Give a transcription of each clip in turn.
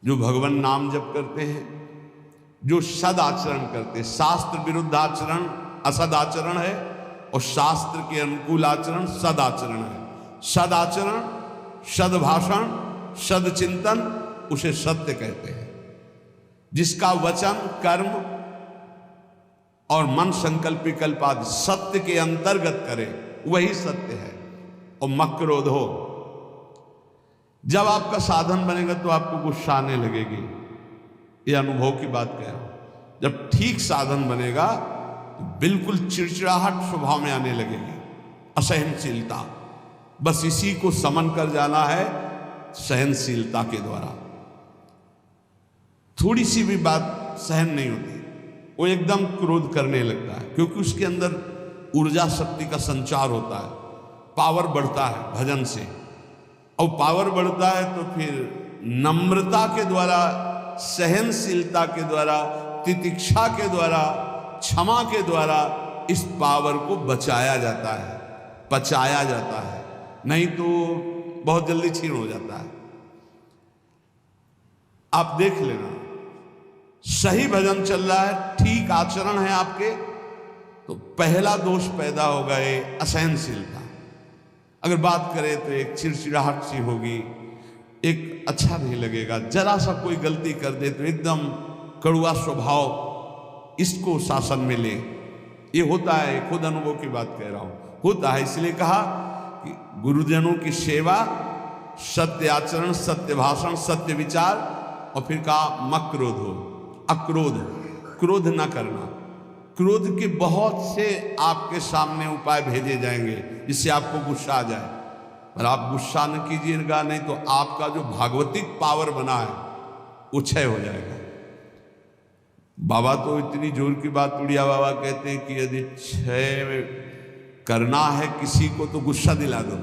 जो भगवान नाम जप करते हैं, जो सद आचरण करते हैं। शास्त्र विरुद्ध आचरण असद आचरण है और शास्त्र के अनुकूल आचरण सद आचरण है। सद आचरण, सद भाषण, सद चिंतन, उसे सत्य कहते हैं। जिसका वचन, कर्म और मन संकल्प विकल्प आदि सत्य के अंतर्गत करे, वही सत्य है। और मक्रोध हो, जब आपका साधन बनेगा तो आपको गुस्सा आने लगेगी। ये अनुभव की बात कह रहा हूं। जब ठीक साधन बनेगा तो बिल्कुल चिड़चिड़ाहट स्वभाव में आने लगेगी, असहनशीलता। बस इसी को समन कर जाना है सहनशीलता के द्वारा। थोड़ी सी भी बात सहन नहीं होती, वो एकदम क्रोध करने लगता है, क्योंकि उसके अंदर ऊर्जा शक्ति का संचार होता है, पावर बढ़ता है भजन से। और पावर बढ़ता है तो फिर नम्रता के द्वारा, सहनशीलता के द्वारा, तितिक्षा के द्वारा, क्षमा के द्वारा इस पावर को बचाया जाता है, पचाया जाता है। नहीं तो बहुत जल्दी क्षीण हो जाता है। आप देख लेना, सही भजन चल रहा है, ठीक आचरण है आपके, तो पहला दोष पैदा होगा ये असहनशीलता। अगर बात करें तो एक चिड़चिड़ाहट सी होगी, एक अच्छा नहीं लगेगा। जरा सा कोई गलती कर दे तो एकदम कड़वा स्वभाव, इसको शासन में ले। ये होता है, खुद अनुभव की बात कह रहा हूं, होता है। इसलिए कहा कि गुरुजनों की सेवा, सत्य आचरण, सत्य भाषण, सत्य विचार, और फिर कहा मक्रोध हो, अक्रोध, क्रोध ना करना। क्रोध के बहुत से आपके सामने उपाय भेजे जाएंगे जिससे आपको गुस्सा आ जाए, पर आप गुस्सा न कीजिएगा, नहीं तो आपका जो भागवतिक पावर बना है वो क्षय हो जाएगा। बाबा तो इतनी जोर की बात, उड़िया बाबा कहते हैं कि यदि क्षय करना है किसी को तो गुस्सा दिला दो।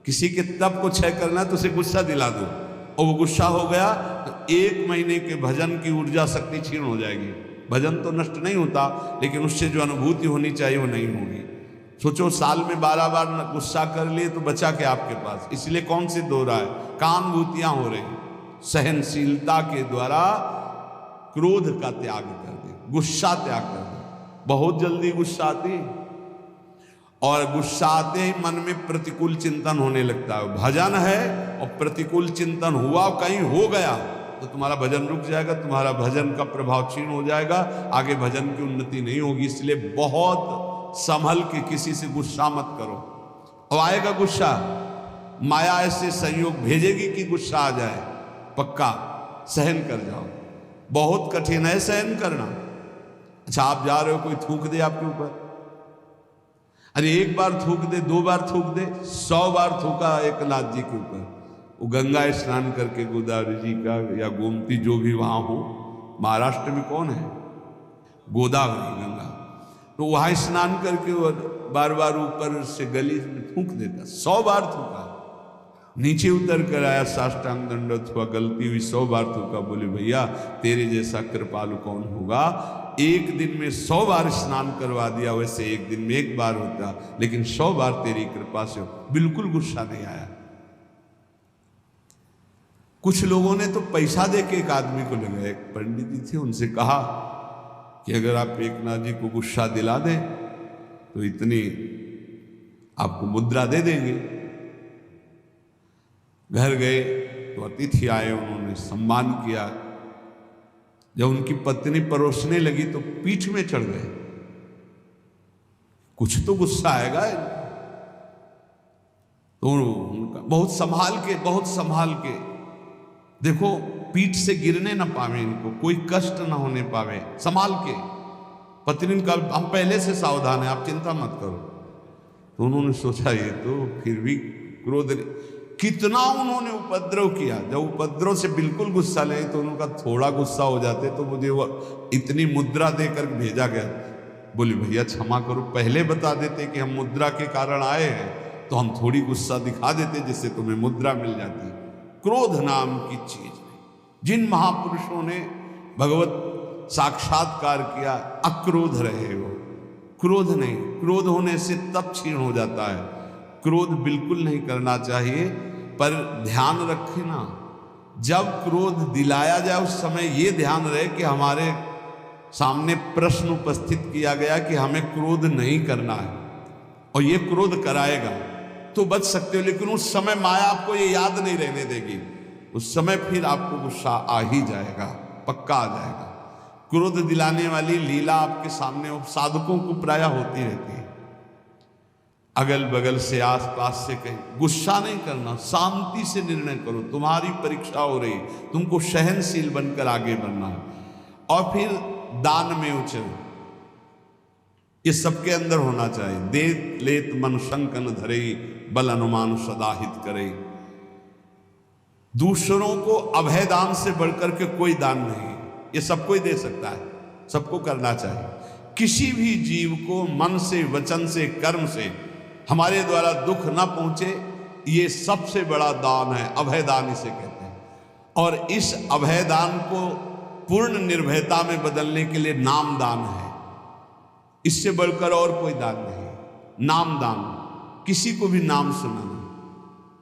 किसी के तप को क्षय करना है तो उसे गुस्सा दिला दो, और वो गुस्सा हो गया तो 1 महीने के भजन की ऊर्जा शक्ति क्षीण हो जाएगी। भजन तो नष्ट नहीं होता, लेकिन उससे जो अनुभूति होनी चाहिए वो नहीं होगी। सोचो, साल में 12 बार गुस्सा कर लिए तो बचा क्या आपके पास? इसलिए कौन सी दो रहा है, कानुभूतियां हो रही। सहनशीलता के द्वारा क्रोध का त्याग कर दे, गुस्सा त्याग कर दे। बहुत जल्दी गुस्सा आती, और गुस्सा आते ही मन में प्रतिकूल चिंतन होने लगता है। भजन है और प्रतिकूल चिंतन हुआ, कहीं हो गया तो तुम्हारा भजन रुक जाएगा, तुम्हारा भजन का प्रभाव क्षीण हो जाएगा, आगे भजन की उन्नति नहीं होगी। इसलिए बहुत संभल के किसी से गुस्सा मत करो। और आएगा गुस्सा, माया ऐसे संयोग भेजेगी कि गुस्सा आ जाए, पक्का सहन कर जाओ। बहुत कठिन है सहन करना। अच्छा, आप जा रहे हो, कोई थूक दे आपके ऊपर, अरे 1 बार थूक दे, 2 बार थूक दे, 100 बार थूका एक नाथ जी के ऊपर। वो गंगा स्नान करके, गोदावरी जी का या गोमती जो भी वहाँ हो, महाराष्ट्र में कौन है, गोदावरी गंगा, तो वहाँ स्नान करके बार बार ऊपर से गली में थूक देता। 100 बार थूका, नीचे उतर कर आया, साष्टांग दंडवत हुआ, गलती हुई, 100 बार थूका। बोले भैया तेरे जैसा कृपालु कौन होगा, 1 दिन में 100 बार स्नान करवा दिया, वैसे 1 दिन में 1 बार होता, लेकिन 100 बार तेरी कृपा से। बिल्कुल गुस्सा नहीं आया। कुछ लोगों ने तो पैसा दे के एक आदमी को लगाया, एक पंडित जी थे, उनसे कहा कि अगर आप एकनाथ जी को गुस्सा दिला दें तो इतनी आपको मुद्रा दे देंगे। घर गए तो अतिथि आए, उन्होंने सम्मान किया। जब उनकी पत्नी परोसने लगी तो पीठ में चढ़ गए। कुछ तो गुस्सा आएगा, तो उनका बहुत संभाल के देखो, पीठ से गिरने ना पावे, इनको कोई कष्ट ना होने पावे, संभाल के। पत्नी का हम पहले से सावधान है, आप चिंता मत करो। तो उन्होंने सोचा ये तो फिर भी क्रोध, कितना उन्होंने उपद्रव किया। जब उपद्रव से बिल्कुल गुस्सा ले तो उनका थोड़ा गुस्सा हो जाते तो मुझे वो इतनी मुद्रा देकर भेजा गया। बोले भैया क्षमा करो, पहले बता देते कि हम मुद्रा के कारण आए हैं तो हम थोड़ी गुस्सा दिखा देते, जिससे तुम्हें मुद्रा मिल जाती। क्रोध नाम की चीज नहीं। जिन महापुरुषों ने भगवत साक्षात्कार किया, अक्रोध रहे हो, क्रोध नहीं। क्रोध होने से तप क्षीण हो जाता है। क्रोध बिल्कुल नहीं करना चाहिए, पर ध्यान रखना, जब क्रोध दिलाया जाए उस समय ये ध्यान रहे कि हमारे सामने प्रश्न उपस्थित किया गया कि हमें क्रोध नहीं करना है और ये क्रोध कराएगा तो बच सकते हो, लेकिन उस समय माया आपको ये याद नहीं रहने देगी। उस समय फिर आपको गुस्सा आ ही जाएगा, पक्का आ जाएगा। क्रोध दिलाने वाली लीला आपके सामने साधकों को प्राय होती रहती है, अगल बगल से आसपास से कहीं। गुस्सा नहीं करना, शांति से निर्णय करो। तुम्हारी परीक्षा हो रही, तुमको सहनशील बनकर आगे बढ़ना है। और फिर दान में उचल, ये सबके अंदर होना चाहिए। दे लेत मन शंकन धरे, बल अनुमान सदा हित करे। दूसरों को अभय दान से बढ़कर के कोई दान नहीं, ये सबको ही दे सकता है, सबको करना चाहिए। किसी भी जीव को मन से, वचन से, कर्म से हमारे द्वारा दुख ना पहुंचे, ये सबसे बड़ा दान है, अभय दान इसे कहते हैं। और इस अभय दान को पूर्ण निर्भयता में बदलने के लिए नाम दान है, इससे बढ़कर और कोई दान नहीं। नाम दान, किसी को भी नाम सुनाना।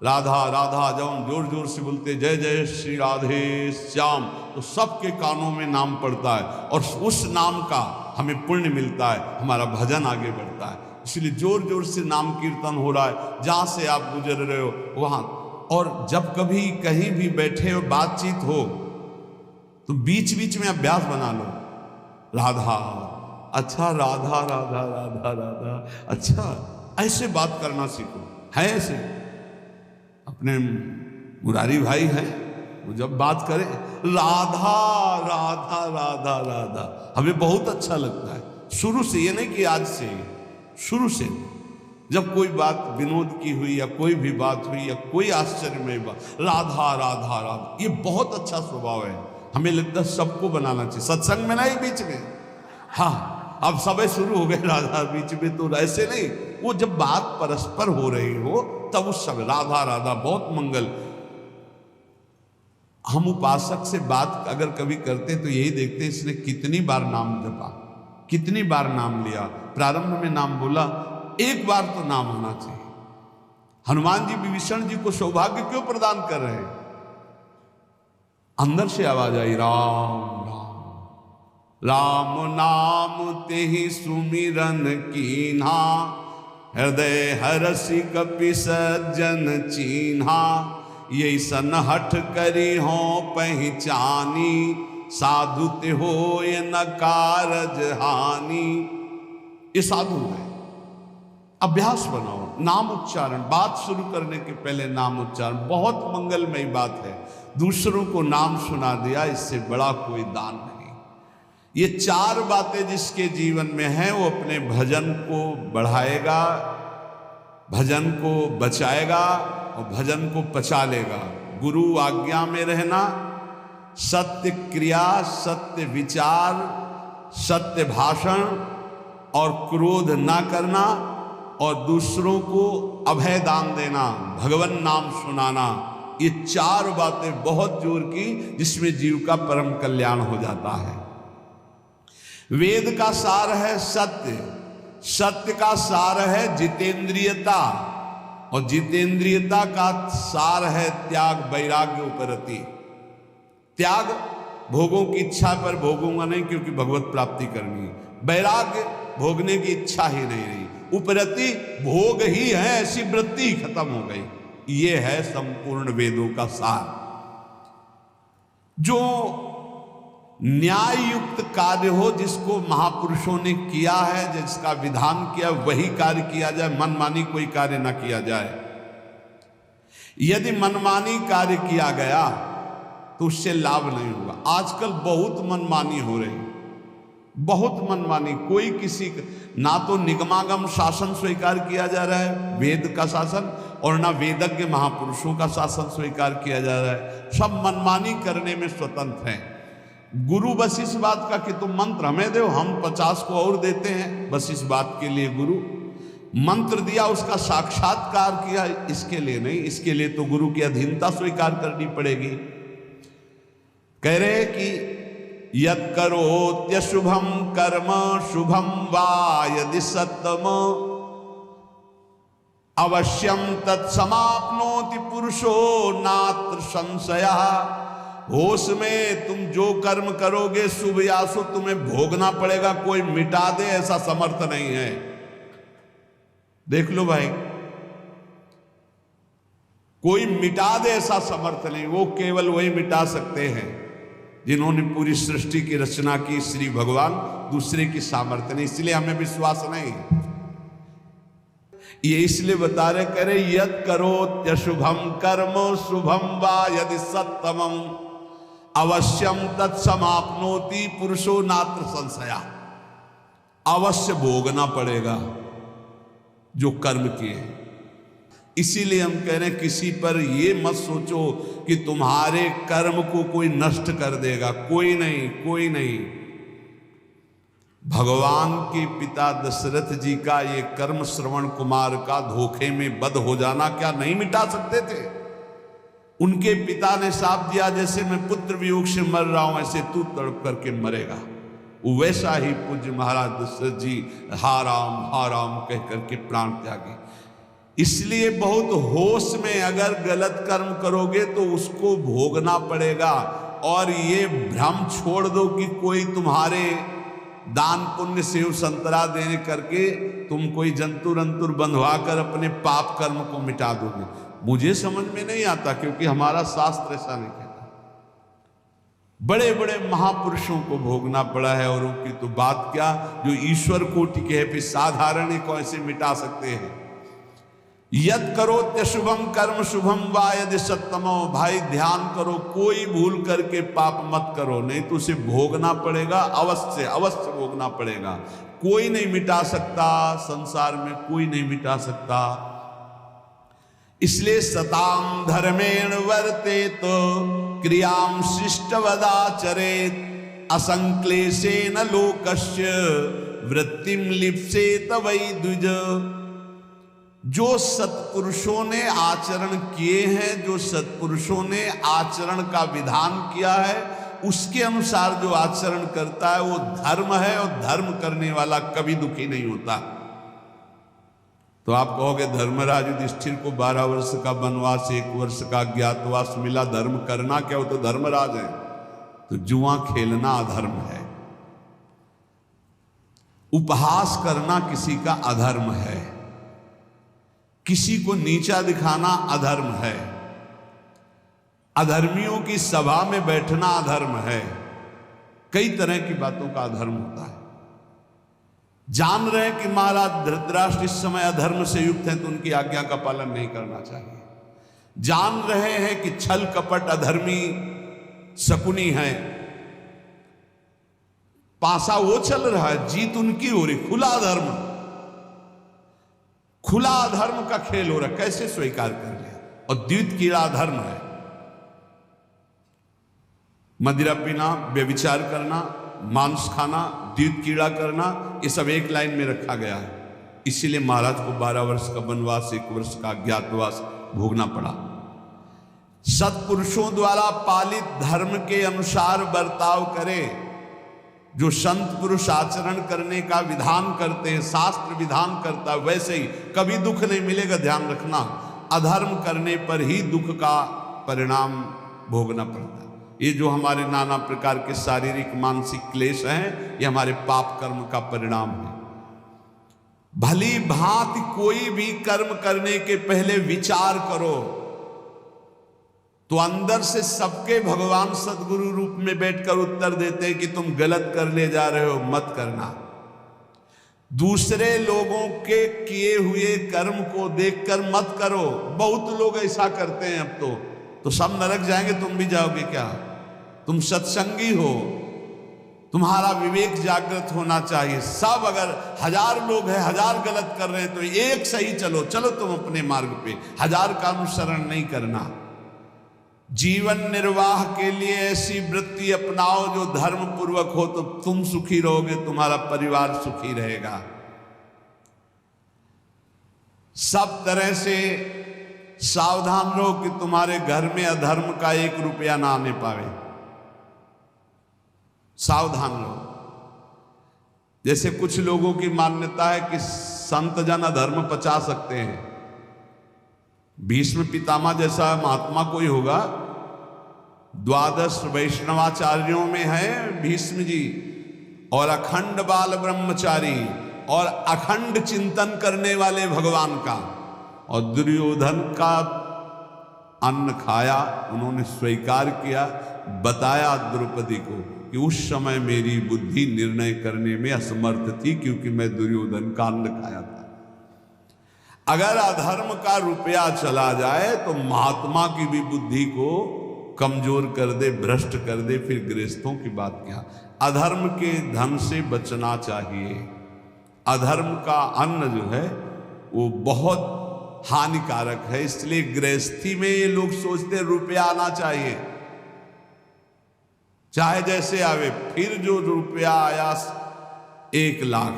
राधा राधा जब हम जोर जोर से बोलते जय जय श्री राधे श्याम, तो सबके कानों में नाम पड़ता है और उस नाम का हमें पुण्य मिलता है, हमारा भजन आगे बढ़ता है। इसलिए जोर जोर से नाम कीर्तन हो रहा है, जहाँ से आप गुजर रहे हो वहाँ। और जब कभी कहीं भी बैठे हो, बातचीत हो, तो बीच बीच में अभ्यास बना लो। राधा, अच्छा राधा राधा राधा राधा, अच्छा ऐसे बात करना सीखो। है ऐसे अपने मुरारी भाई हैं, वो जब बात करें राधा राधा राधा राधा, हमें बहुत अच्छा लगता है। शुरू से, ये नहीं कि आज से, शुरू से जब कोई बात विनोद की हुई या कोई भी बात हुई या कोई आश्चर्यमय बात, राधा राधा राधा, ये बहुत अच्छा स्वभाव है। हमें लगता है सबको बनाना चाहिए, सत्संग में नहीं, बीच में। हाँ, अब सब शुरू हो गए राधा बीच में, तो ऐसे नहीं। वो जब बात परस्पर हो रही हो तब उस समय राधा राधा, बहुत मंगल। हम उपासक से बात अगर कभी करते तो यही देखते इसने कितनी बार नाम जपा, कितनी बार नाम लिया। प्रारंभ में नाम बोला, एक बार तो नाम होना चाहिए। हनुमान जी विभीषण जी को सौभाग्य क्यों प्रदान कर रहे हैं? अंदर से आवाज आई, राम राम राम नाम तेहि सुमिरन कीन्हा, हृदय हरसि कपि सज्जन चीन्हा। ये सन हठ करी हो पहचानी, साधु ते होय न कारज हानि। ये साधु है। अभ्यास बनाओ, नाम उच्चारण, बात शुरू करने के पहले नाम उच्चारण, बहुत मंगलमयी बात है। दूसरों को नाम सुना दिया, इससे बड़ा कोई दान नहीं। ये चार बातें जिसके जीवन में हैं, वो अपने भजन को बढ़ाएगा, भजन को बचाएगा और भजन को पचा लेगा। गुरु आज्ञा में रहना, सत्य क्रिया, सत्य विचार, सत्य भाषण और क्रोध ना करना, और दूसरों को अभय दान देना, भगवान नाम सुनाना। ये चार बातें बहुत जोर की, जिसमें जीव का परम कल्याण हो जाता है। वेद का सार है सत्य, सत्य का सार है जितेंद्रियता, और जितेंद्रियता का सार है त्याग, वैराग्य उपरति। त्याग, भोगों की इच्छा पर भोगूंगा नहीं क्योंकि भगवत प्राप्ति करनी है। वैराग्य, भोगने की इच्छा ही नहीं रही। उपरति, भोग ही है, ऐसी वृत्ति खत्म हो गई। ये है संपूर्ण वेदों का सार। जो न्याय युक्त कार्य हो, जिसको महापुरुषों ने किया है, जिसका विधान किया, वही कार्य किया जाए, मनमानी कोई कार्य ना किया जाए। यदि मनमानी कार्य किया गया तो उससे लाभ नहीं होगा। आजकल बहुत मनमानी हो रही, बहुत मनमानी। कोई किसी ना तो निगमागम शासन स्वीकार किया जा रहा है, वेद का शासन, और ना वेदज्ञ महापुरुषों का शासन स्वीकार किया जा रहा है। सब मनमानी करने में स्वतंत्र हैं। गुरु बस इस बात का कि तुम मंत्र हमें दो, हम 50 को और देते हैं, बस इस बात के लिए गुरु मंत्र दिया, उसका साक्षात्कार किया, इसके लिए नहीं। इसके लिए तो गुरु की अधीनता स्वीकार करनी पड़ेगी। कह रहे कि यत् करोत्यशुभम कर्म शुभम वा यदि सत्यम अवश्यम तत्समाप्नोति पुरुषो नात्र संशयः। होश में तुम जो कर्म करोगे शुभ या अशुभ तुम्हें भोगना पड़ेगा, कोई मिटा दे ऐसा समर्थ नहीं है। देख लो भाई, कोई मिटा दे ऐसा समर्थ नहीं, वो केवल वही मिटा सकते हैं जिन्होंने पूरी सृष्टि की रचना की, श्री भगवान, दूसरे की सामर्थ्य नहीं। इसलिए हमें विश्वास नहीं। ये इसलिए बता रहे, करे यद करो त्यशुभम कर्म शुभम वा यदि सत्तमम अवश्यम तत्समाप्नोति पुरुषो नात्र संशया। अवश्य भोगना पड़ेगा जो कर्म किए। इसीलिए हम कह रहे हैं किसी पर ये मत सोचो कि तुम्हारे कर्म को कोई नष्ट कर देगा, कोई नहीं, कोई नहीं। भगवान के पिता दशरथ जी का ये कर्म श्रवण कुमार का धोखे में बद हो जाना क्या नहीं मिटा सकते थे? उनके पिता ने शाप दिया, जैसे मैं पुत्र वियोग से मर रहा हूं ऐसे तू तड़प करके मरेगा। वैसा ही पूज्य महाराज दशरथ जी हा राम कह करके प्राण त्यागे। इसलिए बहुत होश में अगर गलत कर्म करोगे तो उसको भोगना पड़ेगा। और ये भ्रम छोड़ दो कि कोई तुम्हारे दान पुण्य सेव संतरा देने करके तुम कोई जंतुर अंतुर बंधवा कर अपने पाप कर्म को मिटा दोगे। मुझे समझ में नहीं आता, क्योंकि हमारा शास्त्र ऐसा नहीं कहता। बड़े बड़े महापुरुषों को भोगना पड़ा है, और उनकी तो बात क्या, जो ईश्वर कोटि के है, फिर साधारण को ऐसे मिटा सकते हैं। यद करो शुभम कर्म शुभम वा यदि सत्तमो। भाई ध्यान करो, कोई भूल करके पाप मत करो, नहीं तो उसे भोगना पड़ेगा, अवश्य अवश्य भोगना पड़ेगा। कोई नहीं मिटा सकता, संसार में कोई नहीं मिटा सकता। इसलिए सताम धर्मेण वर्तेत क्रियाम शिष्टवदाचरेत असंक्लेशेन लोकस्य वृत्तिम लिप्सेत वै द्विज। जो सत्पुरुषों ने आचरण किए हैं, जो सत्पुरुषों ने आचरण का विधान किया है, उसके अनुसार जो आचरण करता है वो धर्म है, और धर्म करने वाला कभी दुखी नहीं होता। तो आप कहोगे धर्मराज युधिष्ठिर को 12 वर्ष का वनवास, 1 वर्ष का अज्ञातवास मिला, धर्म करना क्या? वो तो धर्मराज है। तो जुआ खेलना अधर्म है, उपहास करना किसी का अधर्म है, किसी को नीचा दिखाना अधर्म है, अधर्मियों की सभा में बैठना अधर्म है, कई तरह की बातों का अधर्म होता है। जान रहे हैं कि महाराज धृतराष्ट्र इस समय अधर्म से युक्त हैं, तो उनकी आज्ञा का पालन नहीं करना चाहिए। जान रहे हैं कि छल कपट अधर्मी शकुनी है, पासा वो चल रहा है, जीत उनकी हो रही, खुला धर्म, खुला अधर्म का खेल हो रहा, कैसे स्वीकार कर लिया? और द्वित कीड़ा धर्म है। मदिरा पीना, व्यभिचार करना, मांस खाना, द्वित कीड़ा करना, ये सब एक लाइन में रखा गया है। इसीलिए महाराज को 12 वर्ष का वनवास, 1 वर्ष का अज्ञातवास भोगना पड़ा। सत्पुरुषों द्वारा पालित धर्म के अनुसार बर्ताव करे। जो संत पुरुष आचरण करने का विधान करते हैं, शास्त्र विधान करता है, वैसे ही कभी दुख नहीं मिलेगा। ध्यान रखना, अधर्म करने पर ही दुख का परिणाम भोगना पड़ता है। ये जो हमारे नाना प्रकार के शारीरिक मानसिक क्लेश हैं, ये हमारे पाप कर्म का परिणाम है। भली भांति कोई भी कर्म करने के पहले विचार करो, तो अंदर से सबके भगवान सदगुरु रूप में बैठकर उत्तर देते हैं कि तुम गलत कर ले जा रहे हो, मत करना। दूसरे लोगों के किए हुए कर्म को देखकर मत करो। बहुत लोग ऐसा करते हैं। अब तो सब नरक जाएंगे, तुम भी जाओगे क्या? तुम सत्संगी हो, तुम्हारा विवेक जागृत होना चाहिए। सब अगर 1000 लोग हैं, 1000 गलत कर रहे हैं, तो एक सही चलो तुम अपने मार्ग पे, 1000 का अनुसरण नहीं करना। जीवन निर्वाह के लिए ऐसी वृत्ति अपनाओ जो धर्म पूर्वक हो, तो तुम सुखी रहोगे, तुम्हारा परिवार सुखी रहेगा। सब तरह से सावधान रहो कि तुम्हारे घर में अधर्म का 1 रुपया ना आने पावे। सावधान रहो। जैसे कुछ लोगों की मान्यता है कि संत जन अधर्म पचा सकते हैं। भीष्म पितामह जैसा महात्मा कोई होगा द्वादश वैष्णवाचार्यों में है भीष्म जी, और अखंड बाल ब्रह्मचारी और अखंड चिंतन करने वाले भगवान का। और दुर्योधन का अन्न खाया, उन्होंने स्वीकार किया, बताया द्रौपदी को कि उस समय मेरी बुद्धि निर्णय करने में असमर्थ थी क्योंकि मैं दुर्योधन का अन्न खाया था। अगर अधर्म का रुपया चला जाए तो महात्मा की भी बुद्धि को कमजोर कर दे, भ्रष्ट कर दे, फिर गृहस्थों की बात क्या। अधर्म के धन से बचना चाहिए। अधर्म का अन्न जो है वो बहुत हानिकारक है, इसलिए गृहस्थी में ये लोग सोचते हैं रुपया आना चाहिए, चाहे जैसे आवे। फिर जो रुपया आया 1 लाख,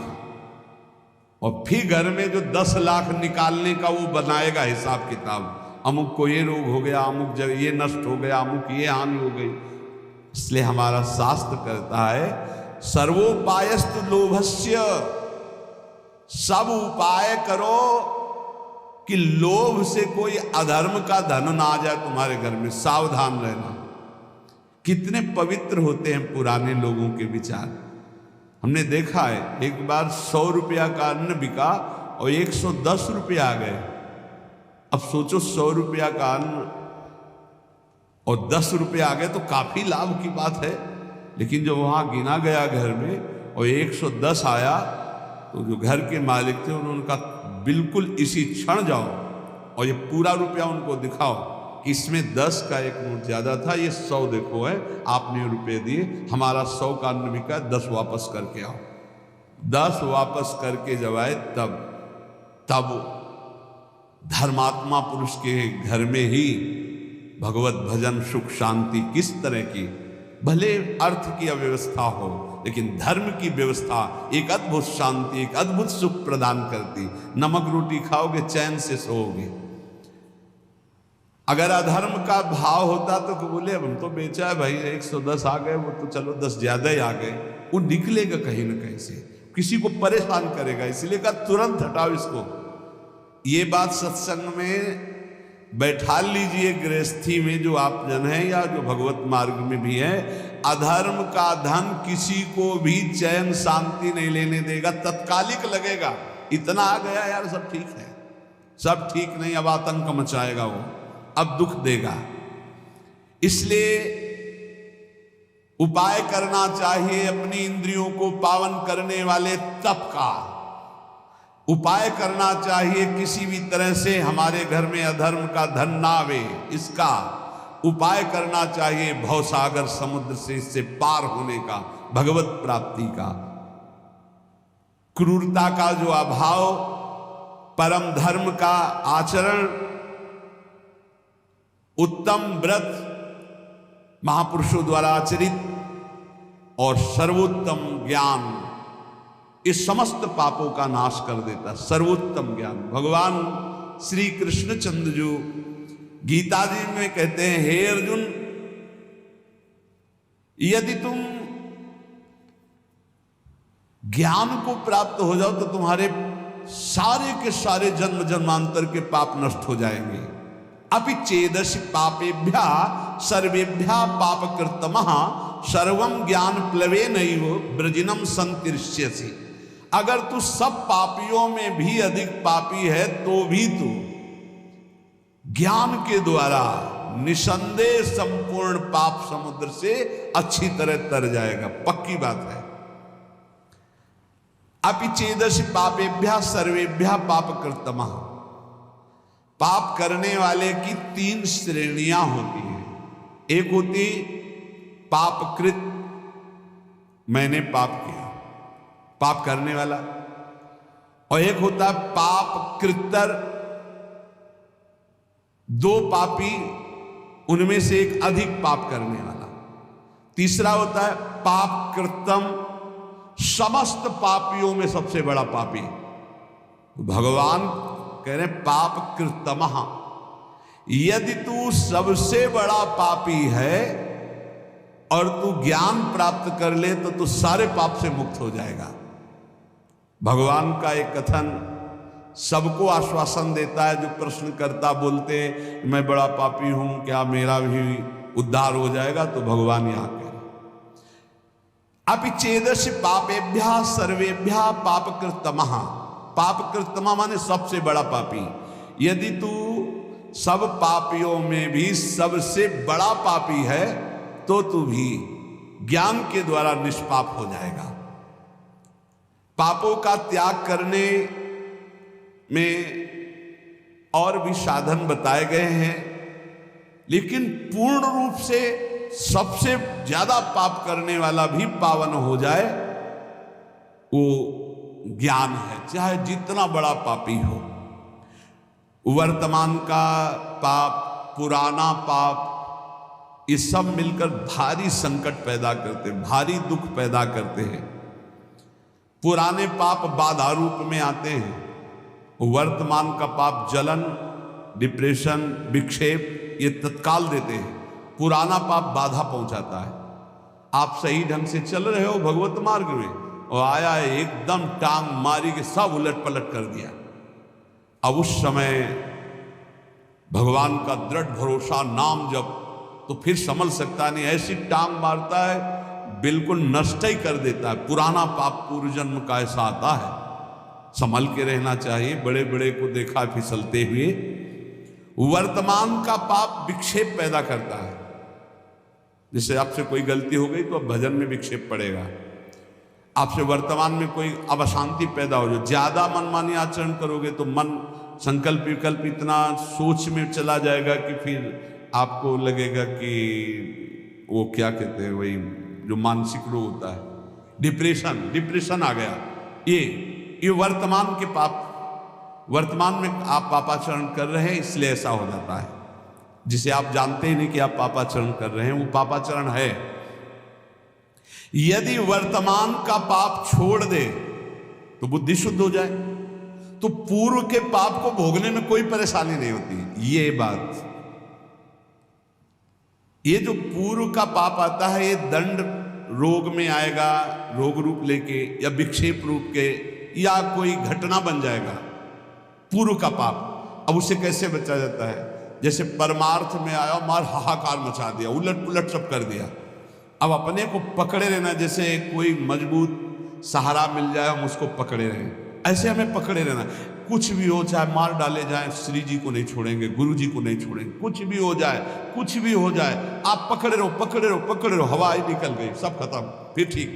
और फिर घर में जो 10 लाख निकालने का वो बनाएगा हिसाब किताब। अमुक को ये रोग हो गया, अमुक जगह ये नष्ट हो गया, अमुक ये हानि हो गई। इसलिए हमारा शास्त्र कहता है सर्वोपायस्तु लोभस्य, सब उपाय करो कि लोभ से कोई अधर्म का धन ना आ जाए तुम्हारे घर में, सावधान रहना। कितने पवित्र होते हैं पुराने लोगों के विचार। हमने देखा है एक बार 100 रुपया का अन्न बिका और 110 रुपया आ गए। अब सोचो 100 रुपया का अन्न और 10 रुपया आ गए तो काफी लाभ की बात है। लेकिन जब वहां गिना गया घर में और 110 आया तो जो घर के मालिक थे उन्होंने कहा बिल्कुल इसी क्षण जाओ और ये पूरा रुपया उनको दिखाओ कि इसमें 10 का एक नोट ज्यादा था, ये 100 देखो है, आपने रुपए दिए, हमारा 100 का अन्न बिका, 10 वापस करके आओ। 10 वापस करके जब आए तब धर्मात्मा पुरुष के घर में ही भगवत भजन सुख शांति किस तरह की, भले अर्थ की अव्यवस्था हो लेकिन धर्म की व्यवस्था एक अद्भुत शांति, एक अद्भुत सुख प्रदान करती। नमक रोटी खाओगे चैन से सोओगे। अगर अधर्म का भाव होता तो बोले हम तो बेचा है भाई, 110 आ गए, वो तो चलो 10 ज्यादा ही आ गए, वो निकलेगा कहीं ना कहीं से, किसी को परेशान करेगा। इसलिए कहा तुरंत हटाओ इसको। ये बात सत्संग में बैठा लीजिए, गृहस्थी में जो आप जन है या जो भगवत मार्ग में भी है, अधर्म का धन किसी को भी चैन शांति नहीं लेने देगा, तत्कालिक लगेगा। इतना आ गया यार सब ठीक है, सब ठीक नहीं, अब आतंक मचाएगा वो, अब दुख देगा। इसलिए उपाय करना चाहिए अपनी इंद्रियों को पावन करने वाले तप का। उपाय करना चाहिए किसी भी तरह से हमारे घर में अधर्म का धन ना आवे, इसका उपाय करना चाहिए। भवसागर समुद्र से इससे पार होने का, भगवत प्राप्ति का, क्रूरता का जो अभाव, परम धर्म का आचरण, उत्तम व्रत महापुरुषों द्वारा आचरित और सर्वोत्तम ज्ञान, इस समस्त पापों का नाश कर देता। सर्वोत्तम ज्ञान भगवान श्री कृष्ण चंद्र जो गीता जी में कहते हैं, हे अर्जुन, यदि तुम ज्ञान को प्राप्त हो जाओ तो तुम्हारे सारे के सारे जन्म जन्मांतर के पाप नष्ट हो जाएंगे। अपि चेदसि पापेभ्या सर्वेभ्या पापकृतमः सर्वं ज्ञान प्लवेनैव ब्रजिनम संतिष्यसि। अगर तू सब पापियों में भी अधिक पापी है तो भी तू ज्ञान के द्वारा निसंदेह संपूर्ण पाप समुद्र से अच्छी तरह तर जाएगा, पक्की बात है। अपि चेदसि पापेभ्या सर्वेभ्या पापकृतमः, पाप करने वाले की 3 श्रेणियां होती हैं। एक होती पापकृत, मैंने पाप किया, पाप करने वाला, और एक होता है पाप कृत्तर, 2 पापी उनमें से एक अधिक पाप करने वाला। तीसरा होता है पाप कृतम, समस्त पापियों में सबसे बड़ा पापी। भगवान कह रहे पाप कृतमः, यदि तू सबसे बड़ा पापी है और तू ज्ञान प्राप्त कर ले तो तू सारे पाप से मुक्त हो जाएगा। भगवान का एक कथन सबको आश्वासन देता है। जो प्रश्न करता बोलते मैं बड़ा पापी हूं, क्या मेरा भी उद्धार हो जाएगा। तो भगवान यहां कह रहे अपि चेदस्य पापेभ्यः सर्वेभ्यः पापकृतमः। पापकृतमः माने सबसे बड़ा पापी। यदि तू सब पापियों में भी सबसे बड़ा पापी है तो तू भी ज्ञान के द्वारा निष्पाप हो जाएगा। पापों का त्याग करने में और भी साधन बताए गए हैं, लेकिन पूर्ण रूप से सबसे ज्यादा पाप करने वाला भी पावन हो जाए वो ज्ञान है, चाहे जितना बड़ा पापी हो। वर्तमान का पाप, पुराना पाप, ये सब मिलकर भारी संकट पैदा करते, भारी दुख पैदा करते हैं। पुराने पाप बाधा रूप में आते हैं, वर्तमान का पाप जलन, डिप्रेशन, विक्षेप ये तत्काल देते हैं। पुराना पाप बाधा पहुंचाता है। आप सही ढंग से चल रहे हो भगवत मार्ग में और आया एकदम टांग मारी के सब उलट पलट कर दिया। अब उस समय भगवान का दृढ़ भरोसा नाम जब, तो फिर समझ सकता नहीं, ऐसी टांग मारता है बिल्कुल नष्ट ही कर देता है। पुराना पाप पूर्व जन्म का ऐसा आता है, संभल के रहना चाहिए। बड़े बड़े को देखा फिसलते हुए। वर्तमान का पाप विक्षेप पैदा करता है। जैसे आपसे कोई गलती हो गई तो अब भजन में विक्षेप पड़ेगा। आपसे वर्तमान में कोई अब अशांति पैदा हो जाए, ज्यादा मनमानी आचरण करोगे तो मन संकल्प विकल्प इतना सोच में चला जाएगा कि फिर आपको लगेगा कि वो क्या कहते हैं, वही जो मानसिक रोग होता है, डिप्रेशन आ गया। ये वर्तमान के पाप, वर्तमान में आप पापाचरण कर रहे हैं इसलिए ऐसा हो जाता है। जिसे आप जानते ही नहीं कि आप पापाचरण कर रहे हैं, वो पापाचरण है। यदि वर्तमान का पाप छोड़ दे तो बुद्धि शुद्ध हो जाए, तो पूर्व के पाप को भोगने में कोई परेशानी नहीं होती। ये बात, ये जो पूर्व का पाप आता है ये दंड रोग में आएगा, रोग रूप लेके, या विक्षेप रूप के, या कोई घटना बन जाएगा पूर्व का पाप। अब उसे कैसे बचा जाता है? जैसे परमार्थ में आया, मार हाहाकार मचा दिया, उलट पुलट सब कर दिया। अब अपने को पकड़े रहना, जैसे कोई मजबूत सहारा मिल जाए हम उसको पकड़े रहें, ऐसे हमें पकड़े रहना। कुछ भी हो, चाहे मार डाले जाए, श्री जी को नहीं छोड़ेंगे, गुरु जी को नहीं छोड़ेंगे। कुछ भी हो जाए, कुछ भी हो जाए, आप पकड़े रहो, पकड़े रहो, पकड़े रहो। हवा ही निकल गई, सब खत्म, फिर ठीक।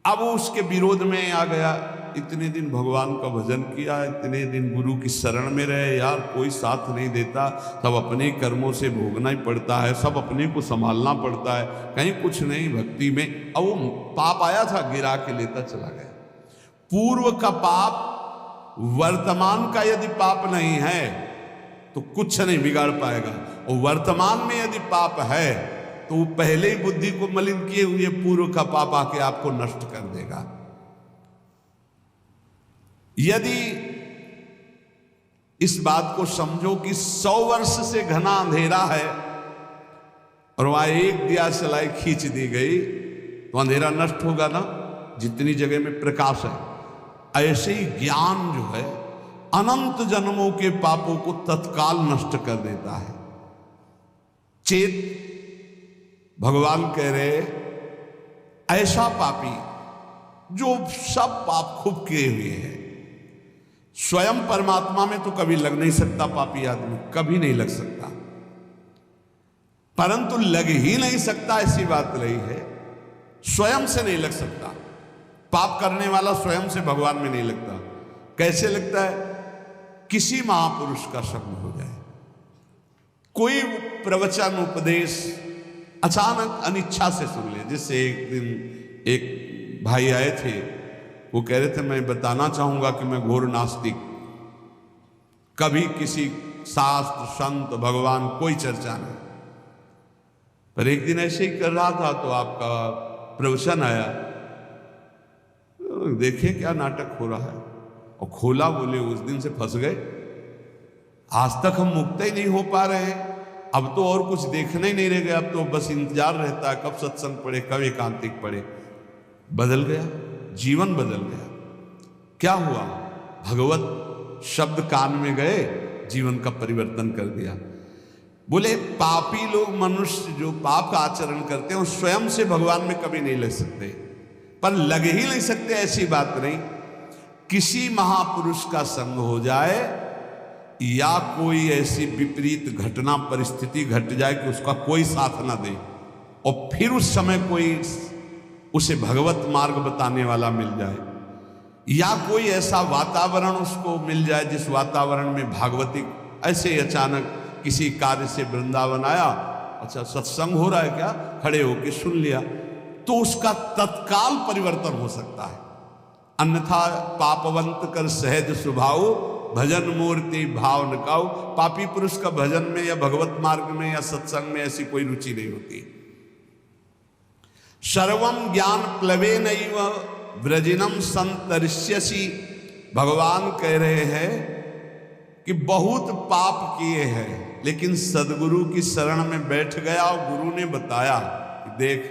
अब वो उसके विरोध में आ गया। इतने दिन भगवान का भजन किया, इतने दिन गुरु की शरण में रहे, यार कोई साथ नहीं देता, सब अपने कर्मों से भोगना ही पड़ता है, सब अपने को संभालना पड़ता है, कहीं कुछ नहीं भक्ति में। अब वो पाप आया था, गिरा के लेता चला गया। पूर्व का पाप वर्तमान का यदि पाप नहीं है तो कुछ नहीं बिगाड़ पाएगा, और वर्तमान में यदि पाप है तो वो पहले ही बुद्धि को मलिन किए हुए पूर्व का पाप आके आपको नष्ट कर देगा। यदि इस बात को समझो कि 100 वर्ष से घना अंधेरा है और वहां एक दिया सलाई खींच दी गई तो अंधेरा नष्ट होगा ना, जितनी जगह में प्रकाश है। ऐसे ही ज्ञान जो है अनंत जन्मों के पापों को तत्काल नष्ट कर देता है। चेत भगवान कह रहे, ऐसा पापी जो सब पाप खूब किए हुए हैं, स्वयं परमात्मा में तो कभी लग नहीं सकता पापी आदमी, कभी नहीं लग सकता। परंतु लग ही नहीं सकता ऐसी बात नहीं है, स्वयं से नहीं लग सकता। पाप करने वाला स्वयं से भगवान में नहीं लगता। कैसे लगता है? किसी महापुरुष का संग हो जाए, कोई प्रवचन उपदेश अचानक अनिच्छा से सुन ले। जैसे एक दिन एक भाई आए थे, वो कह रहे थे मैं बताना चाहूंगा कि मैं घोर नास्तिक, कभी किसी शास्त्र संत भगवान कोई चर्चा नहीं। पर एक दिन ऐसे ही कर रहा था तो आपका प्रवचन आया, देखे क्या नाटक हो रहा है, और खोला, बोले उस दिन से फंस गए, आज तक हम मुक्त ही नहीं हो पा रहे हैं। अब तो और कुछ देखने ही नहीं रह गया, अब तो बस इंतजार रहता है कब सत्संग पढ़े, कब एकांतिक पढ़े। बदल गया, जीवन बदल गया। क्या हुआ? भगवत शब्द कान में गए, जीवन का परिवर्तन कर दिया। बोले पापी लोग, मनुष्य जो पाप का आचरण करते हैं, वो स्वयं से भगवान में कभी नहीं लग सकते, पर लग ही नहीं सकते ऐसी बात नहीं। किसी महापुरुष का संग हो जाए या कोई ऐसी विपरीत घटना परिस्थिति घट जाए कि उसका कोई साथ ना दे, और फिर उस समय कोई उसे भगवत मार्ग बताने वाला मिल जाए, या कोई ऐसा वातावरण उसको मिल जाए जिस वातावरण में भागवती, ऐसे अचानक किसी कार्य से वृंदावन आया, अच्छा सत्संग हो रहा है क्या, खड़े होके सुन लिया, तो उसका तत्काल परिवर्तन हो सकता है। अन्यथा पापवंत कर सहज स्वभाव, भजन मूर्ति भाव न काऊ। पापी पुरुष का भजन में या भगवत मार्ग में या सत्संग में ऐसी कोई रुचि नहीं होती। सर्वम ज्ञान प्लवे नैव व्रजिनम संतरिष्यसि। भगवान कह रहे हैं कि बहुत पाप किए हैं, लेकिन सदगुरु की शरण में बैठ गया और गुरु ने बताया कि देख,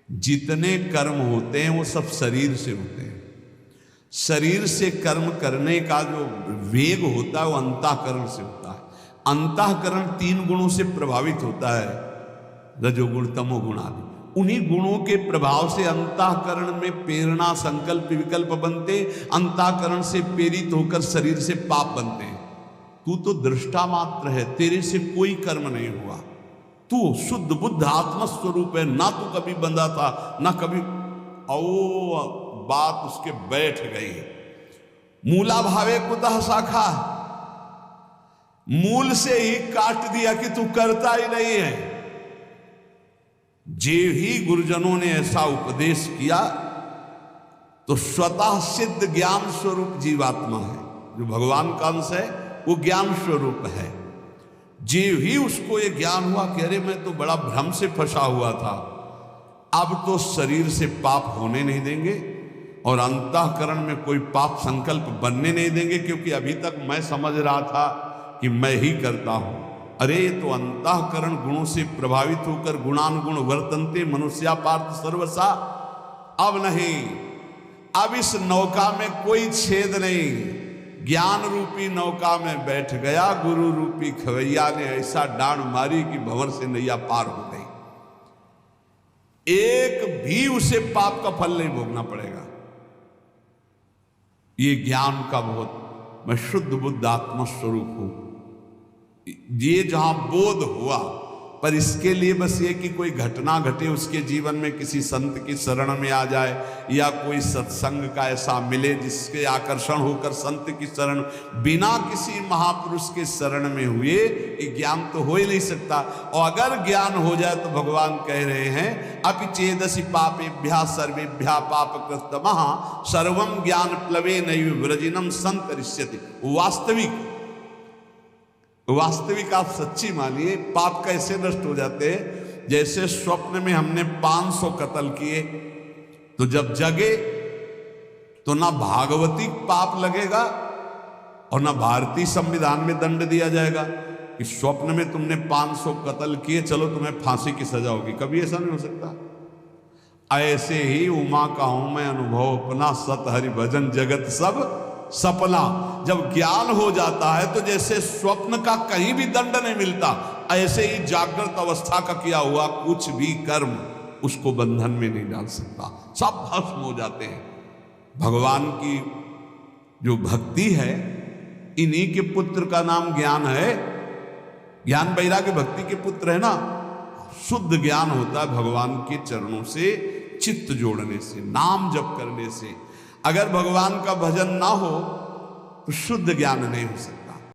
जितने कर्म होते हैं वो सब शरीर से होते हैं। शरीर से कर्म करने का जो वेग होता है वो अंतःकरण से होता है। अंतःकरण 3 गुणों से प्रभावित होता है, रजोगुण तमोगुण आदि। उन्हीं गुणों के प्रभाव से अंतःकरण में प्रेरणा संकल्प विकल्प बनते, अंतःकरण से प्रेरित होकर शरीर से पाप बनते हैं। तू तो दृष्टा मात्र है, तेरे से कोई कर्म नहीं हुआ, तू शुद्ध बुद्ध आत्मस्वरूप है, ना तू कभी बंधा था ना कभी। ओ बात उसके बैठ गई। मूला भावे कुतः शाखा, मूल से ही काट दिया कि तू करता ही नहीं है। जे ही गुरुजनों ने ऐसा उपदेश किया तो स्वतः सिद्ध ज्ञान स्वरूप जीवात्मा है, जो भगवान का अंश है, वो ज्ञान स्वरूप है। जे ही उसको ये ज्ञान हुआ कि अरे मैं तो बड़ा भ्रम से फंसा हुआ था, अब तो शरीर से पाप होने नहीं देंगे और अंतःकरण में कोई पाप संकल्प बनने नहीं देंगे, क्योंकि अभी तक मैं समझ रहा था कि मैं ही करता हूं। अरे तो अंतःकरण गुणों से प्रभावित होकर गुणानुगुण वर्तन्ते मनुष्या पार्थ सर्वसा। अब नहीं, अब इस नौका में कोई छेद नहीं, ज्ञान रूपी नौका में बैठ गया। गुरु रूपी खवैया ने ऐसा डांड मारी कि भंवर से नैया पार हो गई। एक भी उसे पाप का फल नहीं भोगना पड़ेगा। ये ज्ञान का बहुत, मैं शुद्ध बुद्ध आत्मा स्वरूप हूं, ये जहां बोध हुआ, पर इसके लिए बस ये कि कोई घटना घटे उसके जीवन में, किसी संत की शरण में आ जाए या कोई सत्संग का ऐसा मिले जिसके आकर्षण होकर संत की शरण, बिना किसी महापुरुष के शरण में हुए ये ज्ञान तो हो ही नहीं सकता। और अगर ज्ञान हो जाए तो भगवान कह रहे हैं अपि चेदसि पापेभ्यः सर्वेभ्यः पापकृतमः सर्वं ज्ञान प्लवे नैव व्रजिनम संतरिष्यति। वास्तविक आप सच्ची मानिए, पाप कैसे नष्ट हो जाते हैं। जैसे स्वप्न में हमने 500 कत्ल किए, तो जब जगे तो ना भागवतिक पाप लगेगा और ना भारतीय संविधान में दंड दिया जाएगा कि स्वप्न में तुमने 500 कत्ल किए, चलो तुम्हें फांसी की सजा होगी। कभी ऐसा नहीं हो सकता। ऐसे ही उमा का हूं मैं अनुभव अपना, सत हरि भजन जगत सब सपना। जब ज्ञान हो जाता है तो जैसे स्वप्न का कहीं भी दंड नहीं मिलता, ऐसे ही जागृत अवस्था का किया हुआ कुछ भी कर्म उसको बंधन में नहीं डाल सकता, सब भस्म हो जाते हैं। भगवान की जो भक्ति है, इन्हीं के पुत्र का नाम ज्ञान है। ज्ञान वैराग्य भक्ति के पुत्र है ना। शुद्ध ज्ञान होता है भगवान के चरणों से चित्त जोड़ने से, नाम जप करने से। अगर भगवान का भजन ना हो तो शुद्ध ज्ञान नहीं हो सकता।